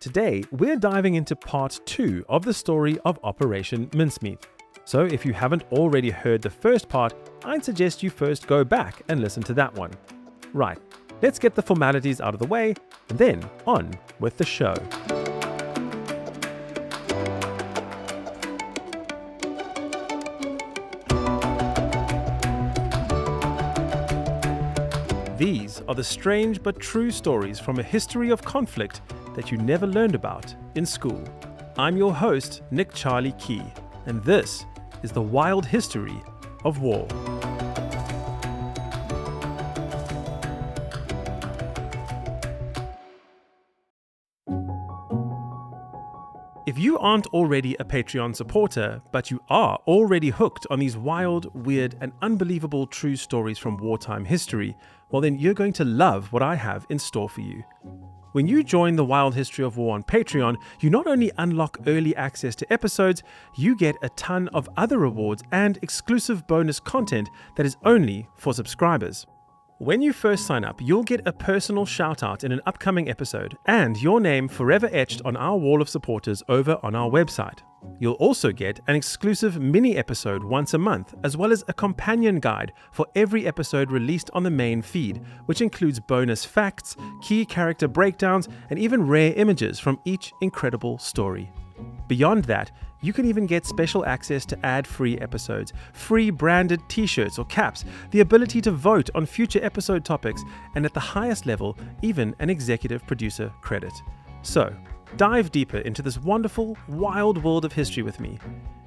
Today, we're diving into part 2 of the story of Operation Mincemeat. So if you haven't already heard the first part, I'd suggest you first go back and listen to that one. Right, let's get the formalities out of the way, and then on with the show. These are the strange but true stories from a history of conflict that you never learned about in school. I'm your host, Nick Charlie Key, and this is the wild history of war. If you aren't already a Patreon supporter, but you are already hooked on these wild, weird, and unbelievable true stories from wartime history, well then you're going to love what I have in store for you. When you join the Wild History of War on Patreon, you not only unlock early access to episodes, you get a ton of other rewards and exclusive bonus content that is only for subscribers. When you first sign up, you'll get a personal shout out in an upcoming episode and your name forever etched on our wall of supporters over on our website. You'll also get an exclusive mini episode once a month, as well as a companion guide for every episode released on the main feed, which includes bonus facts, key character breakdowns, and even rare images from each incredible story. Beyond that, you can even get special access to ad-free episodes, free branded t-shirts or caps, the ability to vote on future episode topics, and at the highest level, even an executive producer credit. So, dive deeper into this wonderful, wild world of history with me.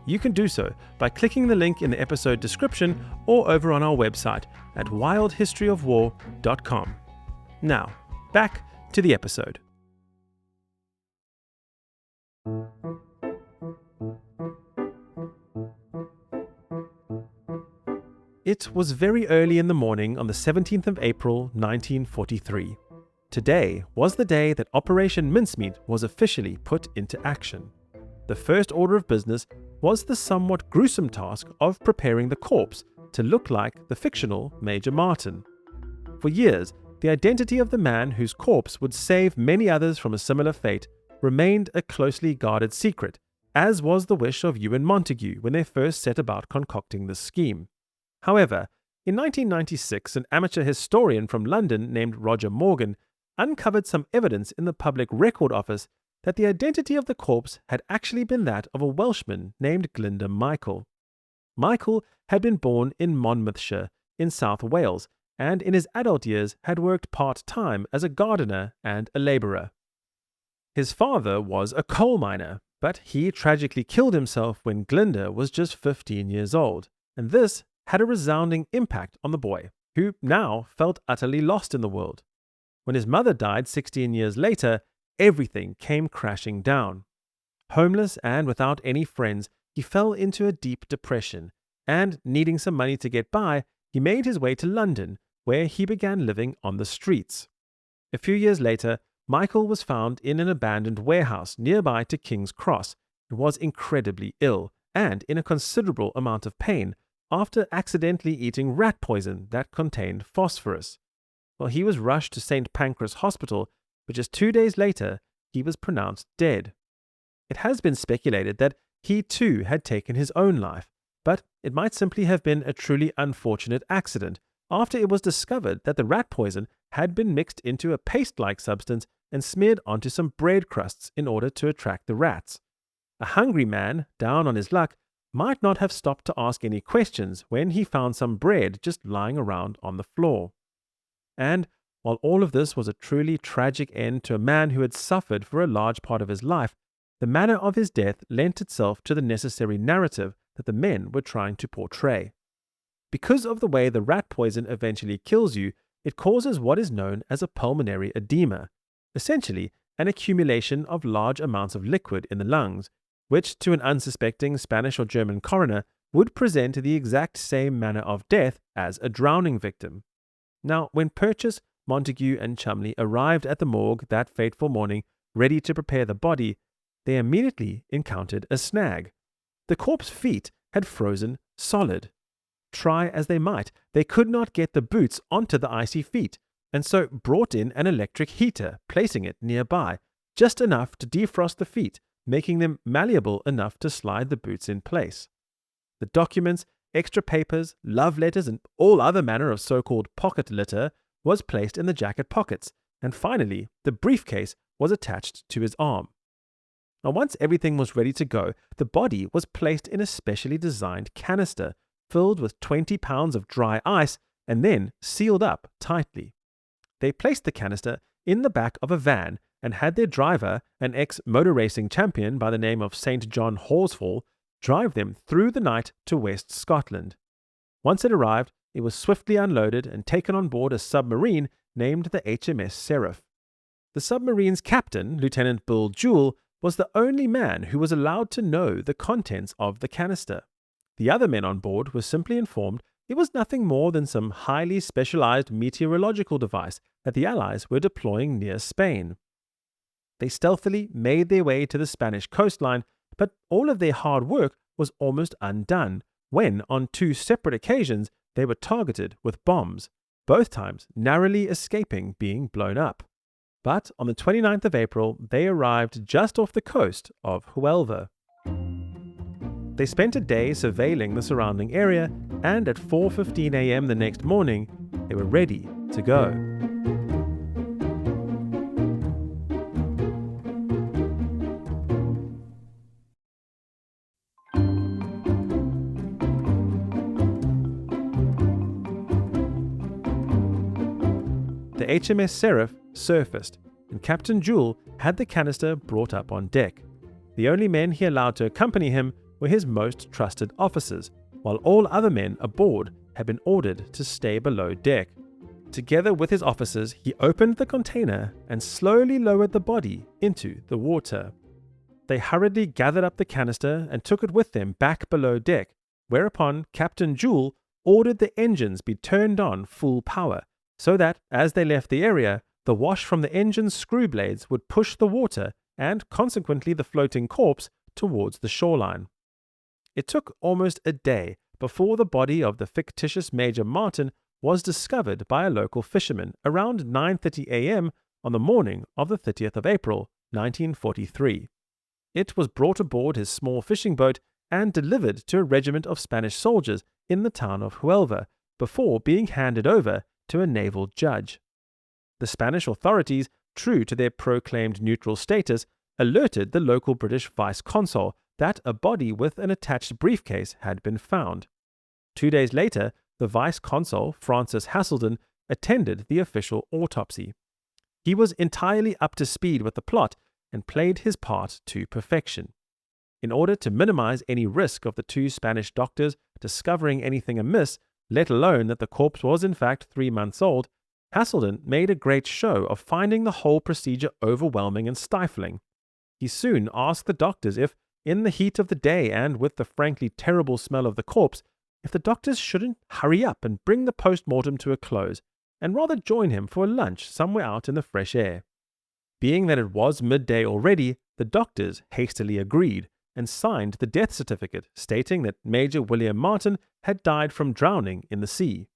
You can do so by clicking the link in the episode description or over on our website at wildhistoryofwar.com. Now, back to the episode. It was very early in the morning on the 17th of April, 1943. Today was the day that Operation Mincemeat was officially put into action. The first order of business was the somewhat gruesome task of preparing the corpse to look like the fictional Major Martin. For years, the identity of the man whose corpse would save many others from a similar fate remained a closely guarded secret, as was the wish of Ewan Montagu when they first set about concocting this scheme. However, in 1996, an amateur historian from London named Roger Morgan uncovered some evidence in the Public Record Office that the identity of the corpse had actually been that of a Welshman named Glyndwr Michael. Michael had been born in Monmouthshire in South Wales, and in his adult years had worked part-time as a gardener and a labourer. His father was a coal miner, but he tragically killed himself when Glyndwr was just 15 years old, and this had a resounding impact on the boy, who now felt utterly lost in the world. When his mother died 16 years later, everything came crashing down. Homeless and without any friends, he fell into a deep depression, and needing some money to get by, he made his way to London, where he began living on the streets. A few years later, Michael was found in an abandoned warehouse nearby to King's Cross and was incredibly ill and in a considerable amount of pain after accidentally eating rat poison that contained phosphorus. Well, he was rushed to St. Pancras Hospital, but just 2 days later, he was pronounced dead. It has been speculated that he too had taken his own life, but it might simply have been a truly unfortunate accident after it was discovered that the rat poison had been mixed into a paste-like substance and smeared onto some bread crusts in order to attract the rats. A hungry man, down on his luck, might not have stopped to ask any questions when he found some bread just lying around on the floor. And while all of this was a truly tragic end to a man who had suffered for a large part of his life, the manner of his death lent itself to the necessary narrative that the men were trying to portray. Because of the way the rat poison eventually kills you, it causes what is known as a pulmonary edema, essentially an accumulation of large amounts of liquid in the lungs, which to an unsuspecting Spanish or German coroner would present the exact same manner of death as a drowning victim. Now, when Purchase, Montagu, and Chumley arrived at the morgue that fateful morning, ready to prepare the body, they immediately encountered a snag. The corpse's feet had frozen solid. Try as they might, they could not get the boots onto the icy feet, and so brought in an electric heater, placing it nearby, just enough to defrost the feet, making them malleable enough to slide the boots in place. The documents, extra papers, love letters, and all other manner of so-called pocket litter was placed in the jacket pockets, and finally, the briefcase was attached to his arm. Now, once everything was ready to go, the body was placed in a specially designed canister filled with 20 pounds of dry ice and then sealed up tightly. They placed the canister in the back of a van and had their driver, an ex-motor racing champion by the name of St. John Horsfall, drive them through the night to West Scotland. Once it arrived, it was swiftly unloaded and taken on board a submarine named the HMS Seraph. The submarine's captain, Lieutenant Bill Jewell, was the only man who was allowed to know the contents of the canister. The other men on board were simply informed it was nothing more than some highly specialized meteorological device that the Allies were deploying near Spain. They stealthily made their way to the Spanish coastline, but all of their hard work was almost undone when, on 2 separate occasions, they were targeted with bombs, both times narrowly escaping being blown up. But on the 29th of April, they arrived just off the coast of Huelva. They spent a day surveilling the surrounding area, and at 4:15 a.m. the next morning, they were ready to go. The HMS Seraph surfaced, and Captain Jewell had the canister brought up on deck. The only men he allowed to accompany him were his most trusted officers, while all other men aboard had been ordered to stay below deck. Together with his officers, he opened the container and slowly lowered the body into the water. They hurriedly gathered up the canister and took it with them back below deck, whereupon Captain Jewell ordered the engines be turned on full power, so that, as they left the area, the wash from the engine's screw blades would push the water and, consequently, the floating corpse towards the shoreline. It took almost a day before the body of the fictitious Major Martin was discovered by a local fisherman around 9:30 a.m. on the morning of the 30th of April, 1943. It was brought aboard his small fishing boat and delivered to a regiment of Spanish soldiers in the town of Huelva before being handed over to a naval judge. The Spanish authorities, true to their proclaimed neutral status, alerted the local British vice-consul that a body with an attached briefcase had been found. 2 days later, the vice-consul, Francis Haselden, attended the official autopsy. He was entirely up to speed with the plot and played his part to perfection. In order to minimize any risk of the 2 Spanish doctors discovering anything amiss, let alone that the corpse was in fact 3 months old, Haselden made a great show of finding the whole procedure overwhelming and stifling. He soon asked the doctors if, in the heat of the day and with the frankly terrible smell of the corpse, if the doctors shouldn't hurry up and bring the post-mortem to a close, and rather join him for a lunch somewhere out in the fresh air. Being that it was midday already, the doctors hastily agreed, and signed the death certificate stating that Major William Martin had died from drowning in the sea.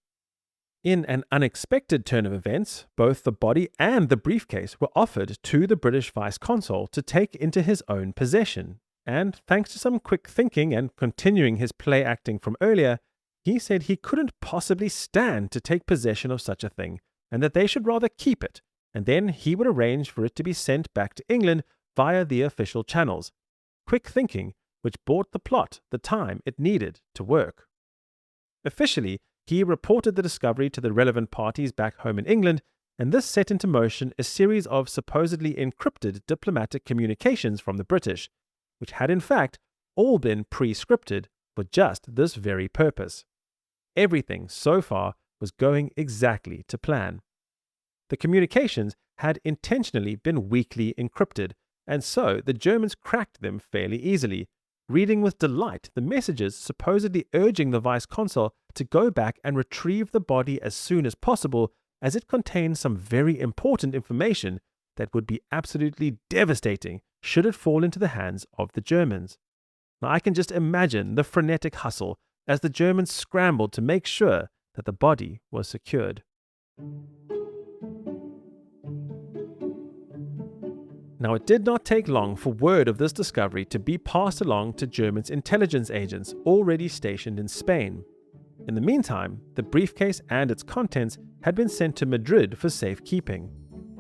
In an unexpected turn of events, both the body and the briefcase were offered to the British vice-consul to take into his own possession, and thanks to some quick thinking and continuing his play acting from earlier, he said he couldn't possibly stand to take possession of such a thing, and that they should rather keep it, and then he would arrange for it to be sent back to England via the official channels. Quick thinking, which bought the plot the time it needed to work. Officially, he reported the discovery to the relevant parties back home in England, and this set into motion a series of supposedly encrypted diplomatic communications from the British, which had in fact all been pre-scripted for just this very purpose. Everything so far was going exactly to plan. The communications had intentionally been weakly encrypted, and so the Germans cracked them fairly easily, reading with delight the messages supposedly urging the vice-consul to go back and retrieve the body as soon as possible, as it contained some very important information that would be absolutely devastating should it fall into the hands of the Germans. Now I can just imagine the frenetic hustle as the Germans scrambled to make sure that the body was secured. Now, it did not take long for word of this discovery to be passed along to Germany's intelligence agents already stationed in Spain. In the meantime, the briefcase and its contents had been sent to Madrid for safekeeping.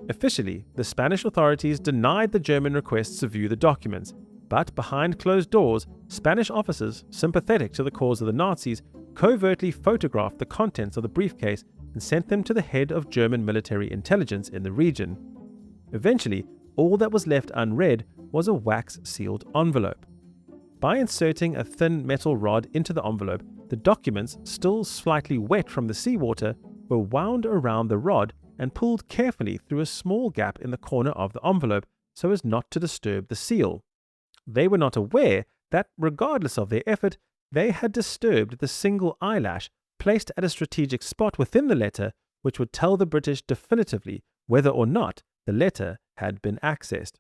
Officially, the Spanish authorities denied the German requests to view the documents, but behind closed doors, Spanish officers, sympathetic to the cause of the Nazis, covertly photographed the contents of the briefcase and sent them to the head of German military intelligence in the region. Eventually, all that was left unread was a wax-sealed envelope. By inserting a thin metal rod into the envelope, the documents, still slightly wet from the seawater, were wound around the rod and pulled carefully through a small gap in the corner of the envelope so as not to disturb the seal. They were not aware that, regardless of their effort, they had disturbed the single eyelash placed at a strategic spot within the letter, which would tell the British definitively whether or not the letter had been accessed.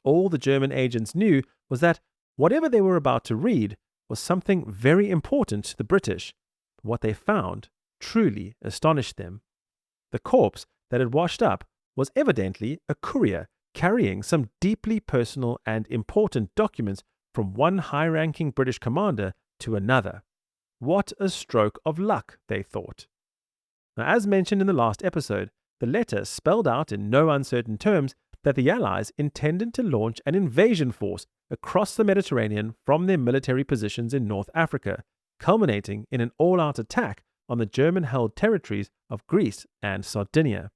All the German agents knew was that whatever they were about to read was something very important to the British. What they found truly astonished them. The corpse that had washed up was evidently a courier carrying some deeply personal and important documents from one high-ranking British commander to another. What a stroke of luck, they thought. Now, as mentioned in the last episode, the letter spelled out in no uncertain terms that the Allies intended to launch an invasion force across the Mediterranean from their military positions in North Africa, culminating in an all-out attack on the German-held territories of Greece and Sardinia.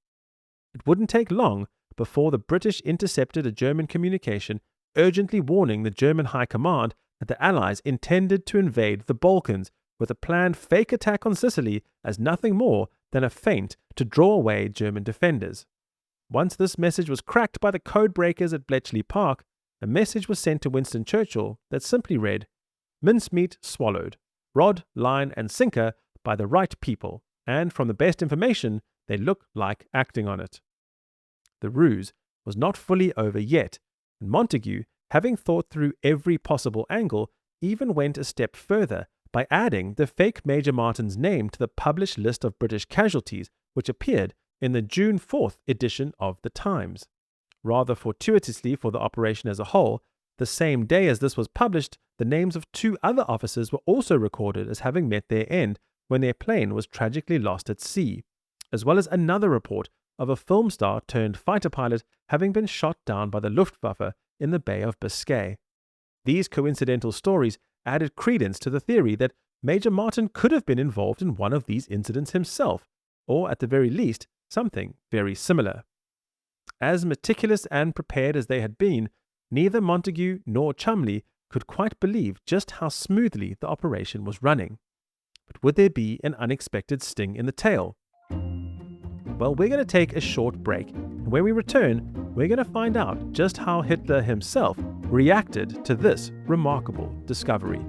It wouldn't take long before the British intercepted a German communication urgently warning the German High Command that the Allies intended to invade the Balkans with a planned fake attack on Sicily as nothing more than a feint to draw away German defenders. Once this message was cracked by the code breakers at Bletchley Park, a message was sent to Winston Churchill that simply read, "Mincemeat swallowed, rod, line and sinker by the right people, and from the best information, they look like acting on it." The ruse was not fully over yet, and Montagu, having thought through every possible angle, even went a step further by adding the fake Major Martin's name to the published list of British casualties, which appeared in the June 4th edition of the Times. Rather fortuitously for the operation as a whole, the same day as this was published, the names of 2 other officers were also recorded as having met their end when their plane was tragically lost at sea, as well as another report of a film star turned fighter pilot having been shot down by the Luftwaffe in the Bay of Biscay. These coincidental stories added credence to the theory that Major Martin could have been involved in one of these incidents himself, or at the very least, something very similar. As meticulous and prepared as they had been, neither Montagu nor Cholmondeley could quite believe just how smoothly the operation was running. But would there be an unexpected sting in the tail? Well, we're going to take a short break, and when we return, we're going to find out just how Hitler himself reacted to this remarkable discovery.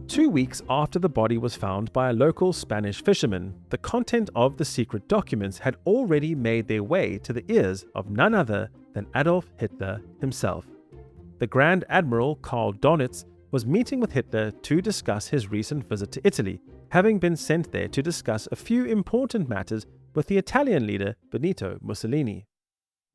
Two weeks after the body was found by a local Spanish fisherman, the content of the secret documents had already made their way to the ears of none other than Adolf Hitler himself. The Grand Admiral Karl Donitz was meeting with Hitler to discuss his recent visit to Italy, having been sent there to discuss a few important matters with the Italian leader Benito Mussolini.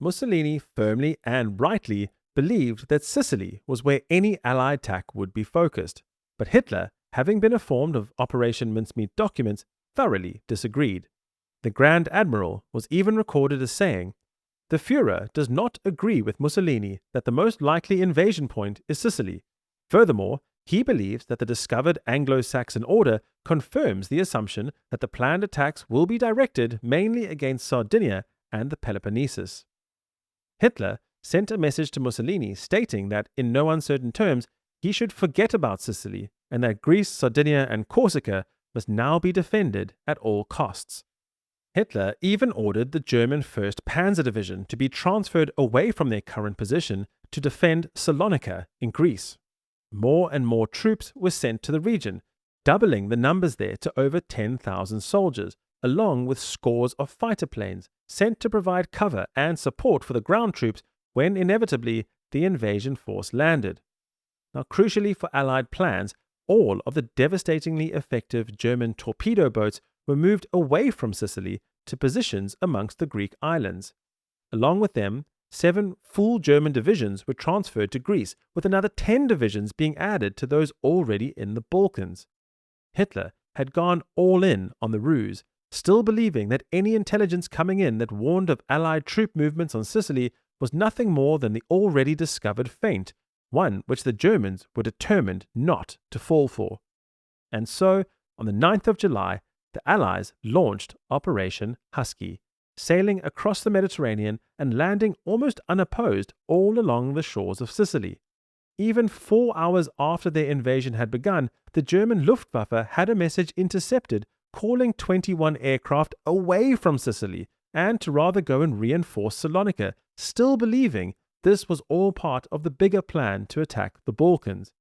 Mussolini firmly and rightly believed that Sicily was where any Allied attack would be focused. But Hitler, having been informed of Operation Mincemeat documents, thoroughly disagreed. The Grand Admiral was even recorded as saying, "The Führer does not agree with Mussolini that the most likely invasion point is Sicily. Furthermore, he believes that the discovered Anglo-Saxon order confirms the assumption that the planned attacks will be directed mainly against Sardinia and the Peloponnesus." Hitler sent a message to Mussolini stating that, in no uncertain terms, he should forget about Sicily and that Greece, Sardinia, and Corsica must now be defended at all costs. Hitler even ordered the German 1st Panzer Division to be transferred away from their current position to defend Salonika in Greece. More and more troops were sent to the region, doubling the numbers there to over 10,000 soldiers, along with scores of fighter planes sent to provide cover and support for the ground troops when inevitably the invasion force landed. Now, crucially for Allied plans, all of the devastatingly effective German torpedo boats were moved away from Sicily to positions amongst the Greek islands. Along with them, 7 full German divisions were transferred to Greece, with another 10 divisions being added to those already in the Balkans. Hitler had gone all in on the ruse, still believing that any intelligence coming in that warned of Allied troop movements on Sicily was nothing more than the already discovered feint, one which the Germans were determined not to fall for. And so, on the 9th of July, the Allies launched Operation Husky, sailing across the Mediterranean and landing almost unopposed all along the shores of Sicily. Even 4 hours after their invasion had begun, the German Luftwaffe had a message intercepted calling 21 aircraft away from Sicily and to rather go and reinforce Salonika, still believing this was all part of the bigger plan to attack the Balkans.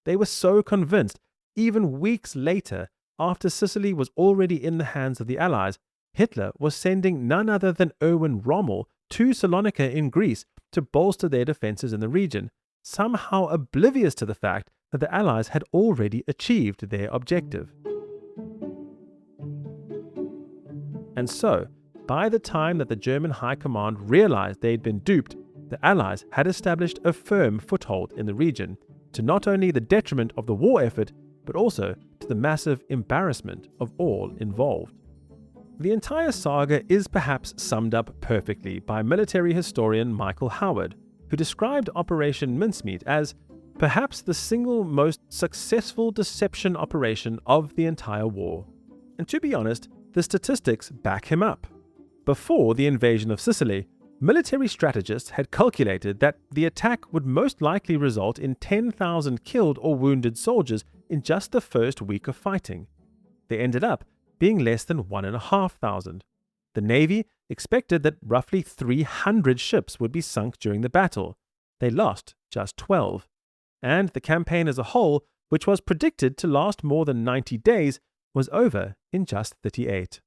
They were so convinced, even weeks later, after Sicily was already in the hands of the Allies, Hitler was sending none other than Erwin Rommel to Salonika in Greece to bolster their defenses in the region, somehow oblivious to the fact that the Allies had already achieved their objective. And so, by the time that the German High Command realized they had been duped, the Allies had established a firm foothold in the region, to not only the detriment of the war effort, but also to the massive embarrassment of all involved. The entire saga is perhaps summed up perfectly by military historian Michael Howard, who described Operation Mincemeat as perhaps the single most successful deception operation of the entire war. And to be honest, the statistics back him up. Before the invasion of Sicily, military strategists had calculated that the attack would most likely result in 10,000 killed or wounded soldiers in just the first week of fighting. They ended up being less than 1,500. The Navy expected that roughly 300 ships would be sunk during the battle. They lost just 12. And the campaign as a whole, which was predicted to last more than 90 days, was over in just 38.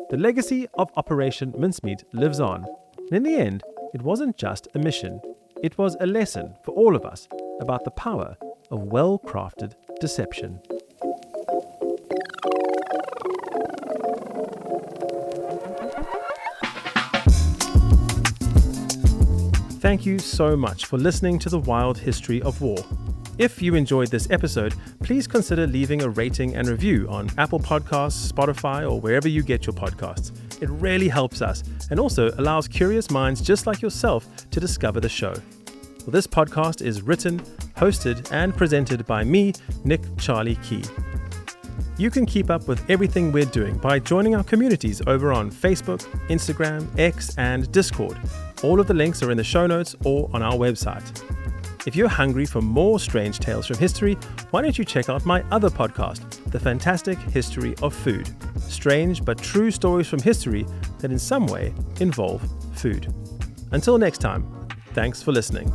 The legacy of Operation Mincemeat lives on, and in the end, it wasn't just a mission. It was a lesson for all of us about the power of well-crafted deception. Thank you so much for listening to The Wild History of War. If you enjoyed this episode, please consider leaving a rating and review on Apple Podcasts, Spotify, or wherever you get your podcasts. It really helps us and also allows curious minds just like yourself to discover the show. Well, this podcast is written, hosted, and presented by me, Nick Charlie Key. You can keep up with everything we're doing by joining our communities over on Facebook, Instagram, X, and Discord. All of the links are in the show notes or on our website. If you're hungry for more strange tales from history, why don't you check out my other podcast, The Fantastic History of Food. Strange but true stories from history that in some way involve food. Until next time, thanks for listening.